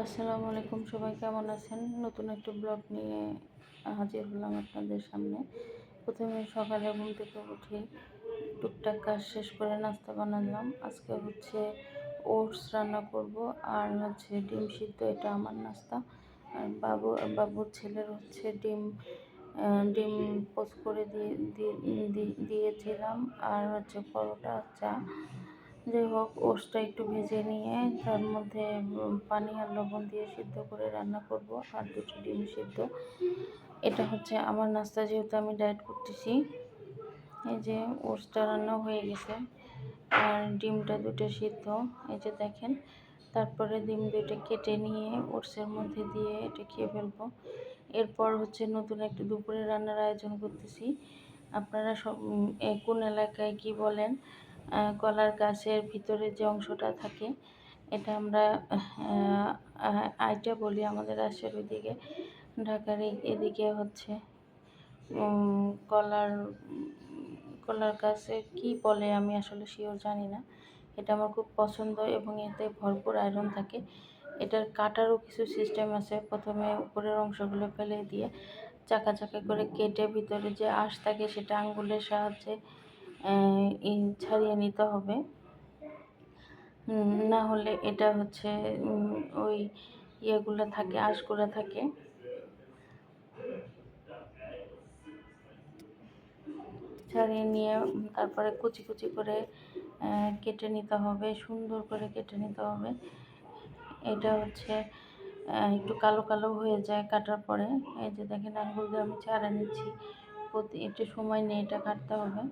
আসসালামু আলাইকুম, সবাই কেমন আছেন? নতুন একটা ব্লগ নিয়ে হাজির হলাম আপনাদের সামনে। প্রথমে সকালে ঘুম থেকে উঠে টুকটাক কাজ শেষ করে নাস্তা বানালাম। আজকে হচ্ছে ওটস রান্না করব আর হচ্ছে ডিম সিদ্ধ, এটা আমার নাস্তা। আর বাবুর ছেলের হচ্ছে ডিম পোস্ট করে দিয়েছিলাম আর হচ্ছে পরোটা, চা। যাই হোক, ওটসটা একটু ভেজে নিয়ে তার মধ্যে পানি আর লবণ দিয়ে সিদ্ধ করে রান্না করব আর দুটো ডিম সিদ্ধ। এটা হচ্ছে আমার নাস্তা, যেহেতু আমি ডায়েট করতেছি। এই যে ওটসটা রান্না হয়ে গেছে আর ডিমটা দুটো সিদ্ধ, এই যে দেখেন। তারপরে ডিম দুটো কেটে নিয়ে ওটসের মধ্যে দিয়ে এটা খেয়ে ফেলবো। এরপর হচ্ছে নতুন একটা দুপুরে রান্নার আয়োজন করতেছি। আপনারা সব কোন এলাকায় কি বলেন, কলার গাছের ভিতরে যে অংশটা থাকে, এটা আমরা আইটা বলি আমাদের রাজশাহীর ওইদিকে। ঢাকার এদিকে হচ্ছে কলার কলার গাছে কি বলে আমি আসলে শিওর জানি না। এটা আমার খুব পছন্দ এবং এতে ভরপুর আয়রন থাকে। এটার কাটারও কিছু সিস্টেম আছে। প্রথমে উপরের অংশগুলো ফেলে দিয়ে চাকা চাকা করে কেটে ভিতরে যে আঁশ থাকে সেটা আঙ্গুলের সাহায্যে ছাড়িয়ে নিতে হবে। না হলে এটা হচ্ছে ওই ইয়েগুলো থাকে, আঁশগুলো থাকে। ছাড়িয়ে নিয়ে তারপরে কুচি কুচি করে কেটে নিতে হবে, সুন্দর করে কেটে নিতে হবে। এটা হচ্ছে একটু কালো কালো হয়ে যায় কাটার পরে। এই যে দেখেন, আঙ্গুল দিয়ে আমি ছাড়া নিচ্ছি। একটু সময় নিয়ে এটা কাটতে হবে।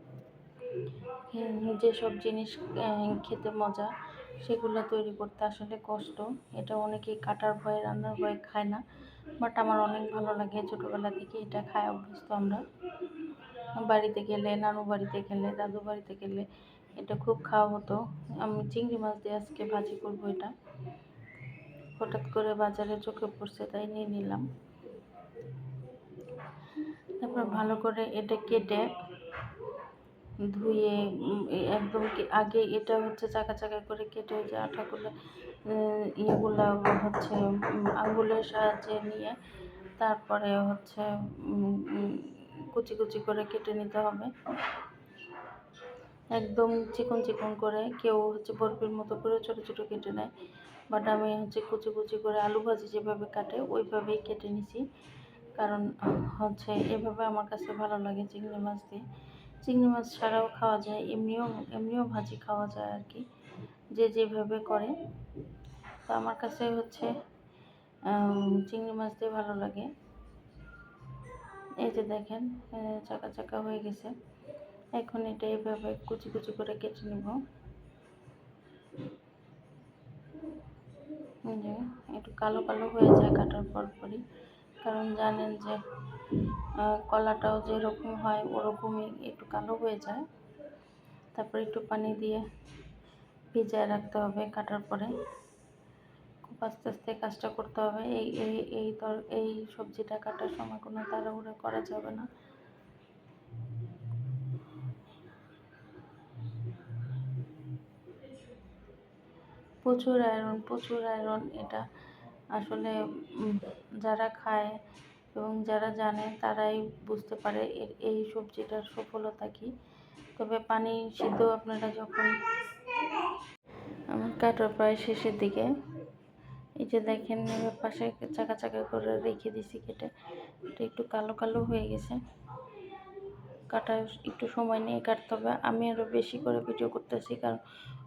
যেসব জিনিস খেতে মজা, সেগুলো তৈরি করতে আসলে কষ্ট। এটা অনেকেই কাটার ভয়ে, রান্নার ভয়ে খায় না, বাট আমার অনেক ভালো লাগে। ছোটোবেলা থেকে এটা খায় অভ্যস্ত আমরা। বাড়িতে গেলে, নানু বাড়িতে গেলে, দাদু বাড়িতে গেলে এটা খুব খাওয়া হতো। আমি চিংড়ি মাছ দিয়ে আজকে ভাজি করবো এটা। হঠাৎ করে বাজারে চোখে পড়ছে, তাই নিয়ে নিলাম। তারপর ভালো করে এটা কেটে ধুয়ে একদম আগে এটা হচ্ছে চাকা চাকা করে কেটে, ওই যে আঠাগুলো ইয়েগুলো হচ্ছে আঙ্গুলের সাহায্যে নিয়ে তারপরে হচ্ছে কুচি কুচি করে কেটে নিতে হবে, একদম চিকন চিকন করে। কেউ হচ্ছে বরফির মতো করে ছোটো ছোটো কেটে নেয়, বাট আমি হচ্ছে কুচি কুচি করে আলু ভাজি যেভাবে কাটে ওইভাবেই কেটে নিছি। কারণ হচ্ছে এভাবে আমার কাছে ভালো লাগে চিংড়ি মাছ দিয়ে। চিংড়ি মাছ ছাড়াও খাওয়া যায়, এমনিও ভাজি খাওয়া যায় আর কি, যে যেভাবে করে। তো আমার কাছে হচ্ছে চিংড়ি মাছ দিয়ে ভালো লাগে। এই যে দেখেন, চাকা চাকা হয়ে গেছে। এখন এটা এভাবে কুচি কুচি করে কেটে নেব। যে একটু কালো কালো হয়ে যায় কাটার পরপরই, কারণ জানেন যে কলাটাও যেরকম হয় ওরকমই একটু কালো হয়ে যায়। তারপর একটু পানি দিয়ে ভিজায় রাখতে হবে কাটার পরে। খুব আস্তে আস্তে কাজটা করতে হবে। এই সবজিটা কাটার সময় কোনো তাড়াহুড়ো করা যাবে না। প্রচুর আয়রন এটা আসলে। যারা খায় এবং যারা জানে তারাই বুঝতে পারে এই সবজিটার সফলতা কী। তবে পানি সিদ্ধ আপনারা যখন, আমার কাটা প্রায় শেষের দিকে। এই যে দেখেন, পাশে চাকা চাকা করে রেখে দিছি কেটে। এটা একটু কালো কালো হয়ে গেছে, কাটা একটু সময় নিয়ে কাটতে হবে। আমি আরও বেশি করে ভিডিও করতেছি, কারণ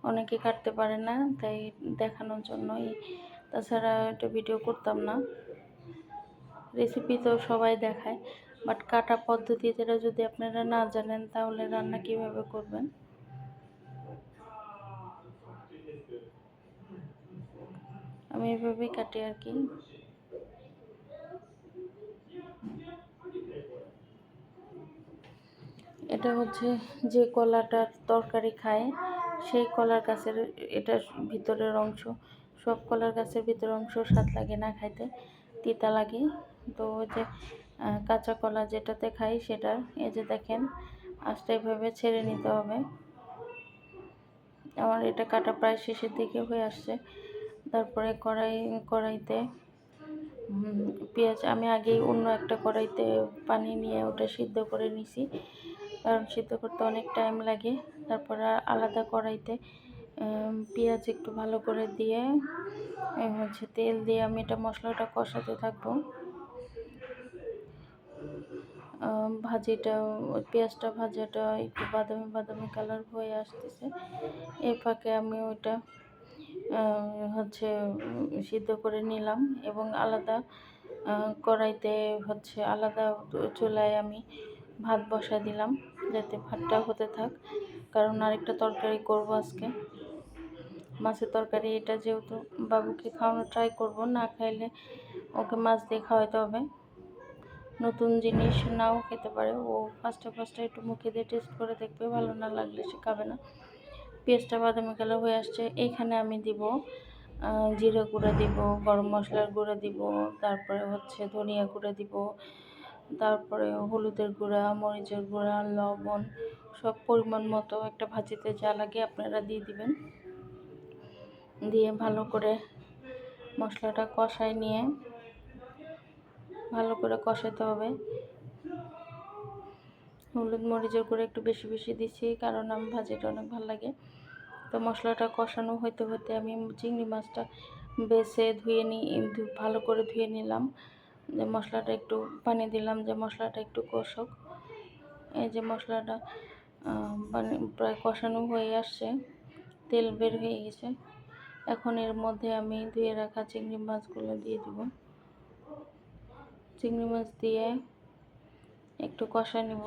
অনেকে কাটতে পারে না, তাই দেখানোর জন্যই। তাছাড়া এটা ভিডিও করতাম না। রেসিপি তো সবাই দেখায়, বাট কাটা পদ্ধতিটা যদি আপনারা না জানেন তাহলে রান্না কিভাবে করবেন। আমি এভাবেই কাটি আর কি। এটা হচ্ছে যে কলাটার তরকারি খায় সেই কলার গাছের এটা ভিতরের অংশ। সব কলার গাছের ভিতরের অংশ স্বাদ লাগে না খাইতে, তিতা লাগে। তো ওই যে কাঁচা কলা যেটাতে খাই সেটা, এই যে দেখেন, আস্তে এভাবে ছেড়ে নিতে হবে। আমার এটা কাটা প্রায় শেষের দিকে হয়ে আসছে। তারপরে কড়াইতে পেঁয়াজ আমি আগেই অন্য একটা কড়াইতে পানি নিয়ে ওটা সিদ্ধ করে নিছি, কারণ সিদ্ধ করতে অনেক টাইম লাগে। তারপর আলাদা কড়াইতে পেঁয়াজ একটু ভালো করে দিয়ে হচ্ছে তেল দিয়ে আমি এটা মশলাটা কষাতে থাকবো। পেঁয়াজটা ভাজাটা একটু বাদামি বাদামি কালার হয়ে আসতেছে। এই ফাঁকে আমি ওইটা হচ্ছে সিদ্ধ করে নিলাম এবং আলাদা কড়াইতে হচ্ছে আলাদা চুলায় আমি ভাত বসা দিলাম, যাতে ভাতটা হতে থাক, কারণ আরেকটা তরকারি করব আজকে, মাছের তরকারি। এটা যেহেতু বাবুকে খাওয়ানো ট্রাই করব, না খাইলে ওকে মাছ দিয়ে খাওয়াতে হবে। নতুন জিনিস নাও খেতে পারে, ও ফার্স্টে একটু মুখে দিয়ে টেস্ট করে দেখবে, ভালো না লাগলে সে খাবে না। পেঁয়াজটা বাদামি কালার হয়ে আসছে, এইখানে আমি দিব জিরা গুঁড়া দিব, গরম মশলার গুঁড়া দিব, তারপরে হচ্ছে ধনিয়া গুঁড়া দিব, তারপরে হলুদের গুঁড়া, মরিচের গুঁড়া, লবণ, সব পরিমাণ মতো একটা ভাজিতে যা লাগে আপনারা দিয়ে দিবেন। দিয়ে ভালো করে মশলাটা কষায় নিয়ে ভালো করে কষাতে হবে। হলুদ মরিচের গুঁড়ো একটু বেশি বেশি দিচ্ছি, কারণ আমি ভাজিটা অনেক ভালো লাগে। তো মশলাটা কষানো হতে হতে আমি চিংড়ি মাছটা বেছে ভালো করে ধুয়ে নিলাম। যে মশলাটা একটু পানি দিলাম, যে মশলাটা একটু কষুক। এই যে মশলাটা প্রায় কষানো হয়ে আসছে, তেল বের হয়ে গেছে। এখন এর মধ্যে আমি ধুয়ে রাখা চিংড়ি মাছগুলো দিয়ে দিব। চিংড়ি মাছ দিয়ে একটু কষা নেব।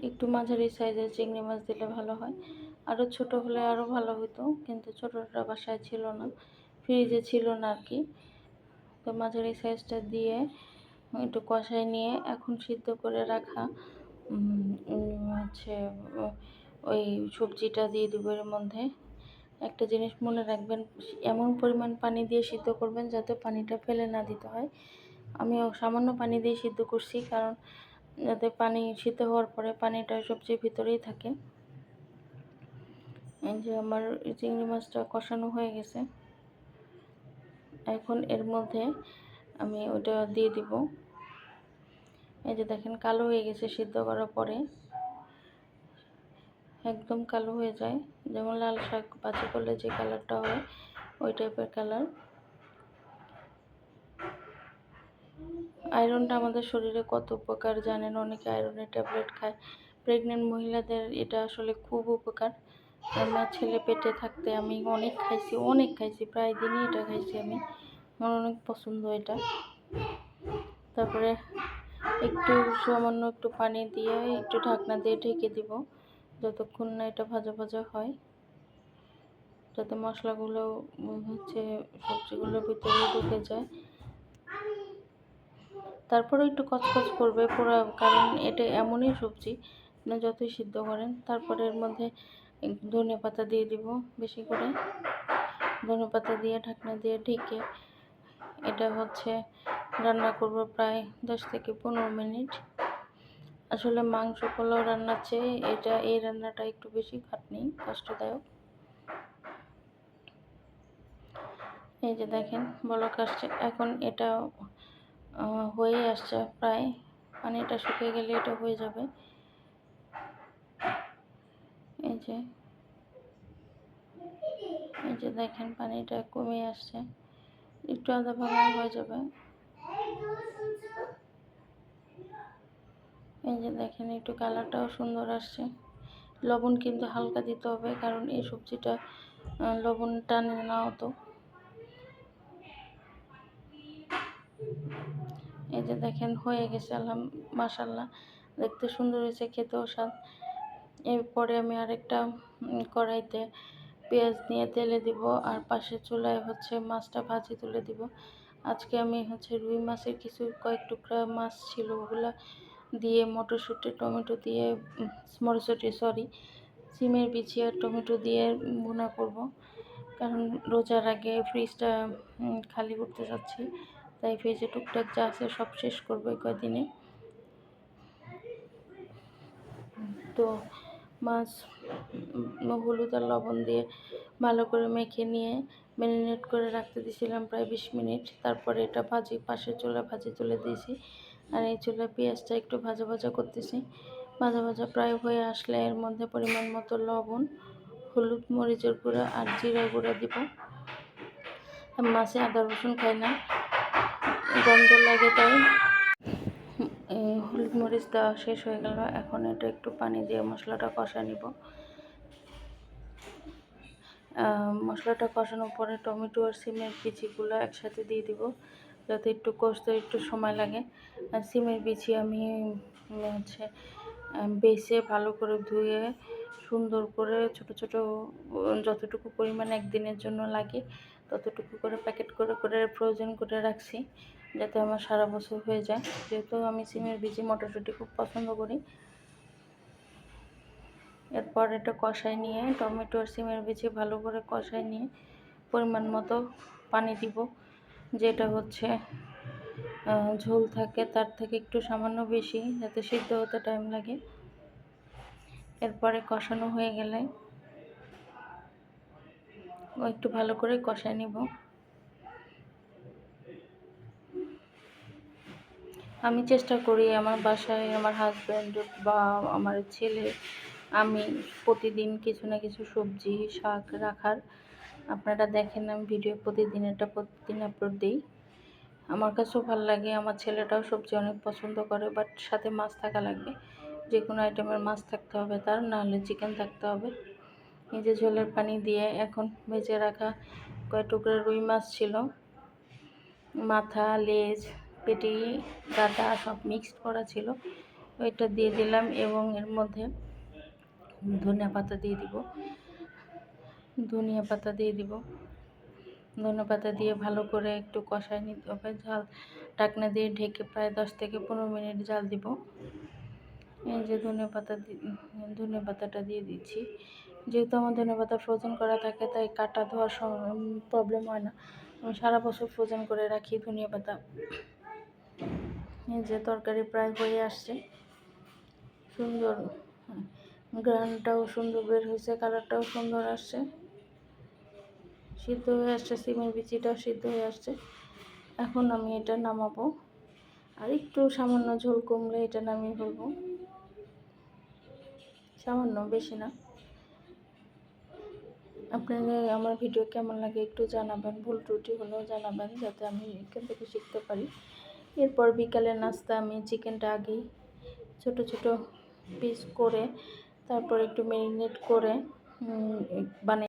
একটু মাঝারি সাইজের চিংড়ি মাছ দিলে ভালো হয়, আরও ছোট হলে আরও ভালো হতো, কিন্তু ছোটোটা বাসায় ছিল না, ফ্রিজে ছিল না আর কি। তো মাঝারি সাইজটা দিয়ে একটু কষায় নিয়ে এখন সিদ্ধ করে রাখা হচ্ছে ওই সবজিটা দিয়ে দেবো এর মধ্যে। একটা জিনিস মনে রাখবেন, এমন পরিমাণ পানি দিয়ে সিদ্ধ করবেন যাতে পানিটা ফেলে না দিতে হয়। আমি সামান্য পানি দিয়ে সিদ্ধ করছি, কারণ যাতে পানি সিদ্ধ হওয়ার পরে পানিটা সবজির ভিতরেই থাকে। এই যে আমার চিংড়ি মাছটা কষানো হয়ে গেছে, এখন এর মধ্যে আমি ওটা দিয়ে দিব। এই যে দেখেন কালো হয়ে গেছে, সিদ্ধ করার পরে একদম কালো হয়ে যায়, যেমন লাল শাক ভাজি করলে যে কালারটা হয় ওই টাইপের কালার। আয়রনটা আমাদের শরীরে কত উপকার জানেন, অনেকে আয়রনের ট্যাবলেট খায়। প্রেগনেন্ট মহিলাদের এটা আসলে খুব উপকার। আমার ছেলে পেটে থাকতে আমি অনেক খাইছি, প্রায় দিনই এটা খাইছি আমি, আমার অনেক পছন্দ এটা। তারপরে একটু সামান্য একটু পানি দিয়ে একটু ঢাকনা দিয়ে ঢেকে দিব, যতক্ষণ না এটা ভাজা ভাজা হয়, যাতে মশলাগুলো হচ্ছে সবজিগুলোর ভিতরে ঢুকে যায়। তারপরে একটু কচকচ করবে পুরো, কারণ এটা এমনই সবজি আপনি যতই সিদ্ধ করেন। তারপরে এর মধ্যে ধনে পাতা দিয়ে দিব বেশি করে, ধনে পাতা দিয়ে ঢাকনা দিয়ে ঢেকে এটা হচ্ছে রান্না করব প্রায় 10 থেকে 15 মিনিট। আসলে মাংস পোলাও রান্নার চেয়ে এই রান্নাটা একটু বেশি খাটনি, কষ্টদায়ক। এই যে দেখেন বলক আসছে, এখন এটা হয়ে আসছে প্রায়, পানিটা শুকিয়ে গেলে এটা হয়ে যাবে। এই যে দেখেন পানিটা কমে আসছে, একটু আধা ভাঙা হয়ে যাবে। এই যে দেখেন একটু কালারটাও সুন্দর আসছে। লবণ কিন্তু হালকা দিতে হবে, কারণ এই সবজিটা লবণ টানে না অত। এই যে দেখেন হয়ে গেছে, মাশাআল্লাহ দেখতে সুন্দর হয়েছে, খেতেও স্বাদ। এরপরে আমি আরেকটা কড়াইতে পেঁয়াজ নিয়ে তেলে দিব, আর পাশে চুলায় হচ্ছে মাছটা ভাজি তুলে দিব। আজকে আমি হচ্ছে রুই মাছের কয়েক টুকরা মাছ ছিল, ওগুলা দিয়ে মটরশুঁটি টমেটো দিয়ে সিমের বিচি আর টমেটো দিয়ে ভুনা করব, কারণ রোজার আগে ফ্রিজটা খালি করতে যাচ্ছি, তাই ফ্রিজে টুকটাক যা আছে সব শেষ করবো কয়দিনে। তো মাছ হলুদ আর লবণ দিয়ে ভালো করে মেখে নিয়ে ম্যারিনেট করে রাখতে দিয়েছিলাম প্রায় 20 মিনিট। তারপরে এটা পাশের চুলায় ভাজি তুলে দিয়েছি। আর এই চুলায় পেঁয়াজটা একটু ভাজা ভাজা করতেছি। ভাজা ভাজা প্রায় হয়ে আসলে এর মধ্যে পরিমাণ মতো লবণ, হলুদ, মরিচের গুঁড়া আর জিরা গুঁড়া দিব। আমি মাছে আদা রসুন খাই না, গন্ধ লাগে তাই। হলুদ মরিচ দেওয়া শেষ হয়ে গেল। এখন এটা একটু পানি দিয়ে মশলাটা কষা নিব। মশলাটা কষানোর পরে টমেটো আর সিমের বিচিগুলো একসাথে দিয়ে দিব, যাতে একটু কষতে একটু সময় লাগে। আর সিমের বিচি আমি হচ্ছে বেছে ভালো করে ধুয়ে সুন্দর করে ছোট ছোট যতটুকু পরিমাণ একদিনের জন্য লাগে ততটুকু করে প্যাকেট করে করে ফ্রোজেন করে রাখছি, যাতে আমার সারা বছর হয়ে যায়। যেহেতু আমি সিমের বিচি মটরশুঁটি খুব পছন্দ করি। এরপর এটা কষায় নিয়ে টমেটো আর সিমের বিচি ভালো করে কষায় নিয়ে পরিমাণ মতো পানি দিব, যেটা হচ্ছে ঝোল থাকে তার থেকে একটু সামান্য বেশি, যাতে সিদ্ধ হতে টাইম লাগে। এরপরে কষানো হয়ে গেলে একটু ভালো করে কষায় নিব। আমি চেষ্টা করি আমার বাসায় আমার হাজব্যান্ড বা আমার ছেলে, আমি প্রতিদিন কিছু না কিছু সবজি শাক রাখার। আপনারা দেখেন আমি ভিডিও প্রতিদিন আপলোড দিই। আমার কাছেও ভালো লাগে, আমার ছেলেটাও সবজি অনেক পছন্দ করে, বাট সাথে মাছ থাকা লাগবে। যে কোনো আইটেমের মাছ থাকতে হবে তার, নাহলে চিকেন থাকতে হবে। এই যে ঝোলের পানি দিয়ে এখন ভেজে রাখা কয় টুকরা রুই মাছ ছিল, মাথা, লেজ, পেটি, গাদা সব মিক্সড করা ছিল, ওইটা দিয়ে দিলাম এবং এর মধ্যে ধনিয়া পাতা দিয়ে দিব। ধনিয়া পাতা দিয়ে ভালো করে একটু কষায় নিতে হবে। ঢাকনা দিয়ে ঢেকে প্রায় 10 থেকে 15 মিনিট জাল দিব। এই যে ধনিয়া পাতাটা দিয়ে দিচ্ছি। যেহেতু আমার ধনিয়া পাতা ফ্রোজেন করা থাকে তাই কাটা ধোয়ার প্রবলেম হয় না। আমি সারা বছর ফ্রোজেন করে রাখি ধনিয়া পাতা। এই যে তরকারি প্রায় হয়ে আসছে, সুন্দর গ্রানটাও সুন্দর বের হয়েছে, কালারটাও সুন্দর আসছে, সিদ্ধ হয়ে আসছে, সিমের বিচিটাও সিদ্ধ হয়ে আসছে। এখন আমি এটা নামাবো, আর একটু সামান্য ঝোল কমলে এটা নামিয়ে ফেলবো, সামান্য, বেশি না। আপনাদের আমার ভিডিও কেমন লাগে একটু জানাবেন, ভুল ত্রুটি হলেও জানাবেন, যাতে আমি এখান থেকে শিখতে পারি। এরপর বিকালের নাস্তা আমি চিকেনটা আগেই ছোট ছোট পিস করে তারপর একটু ম্যারিনেট করে বানাই।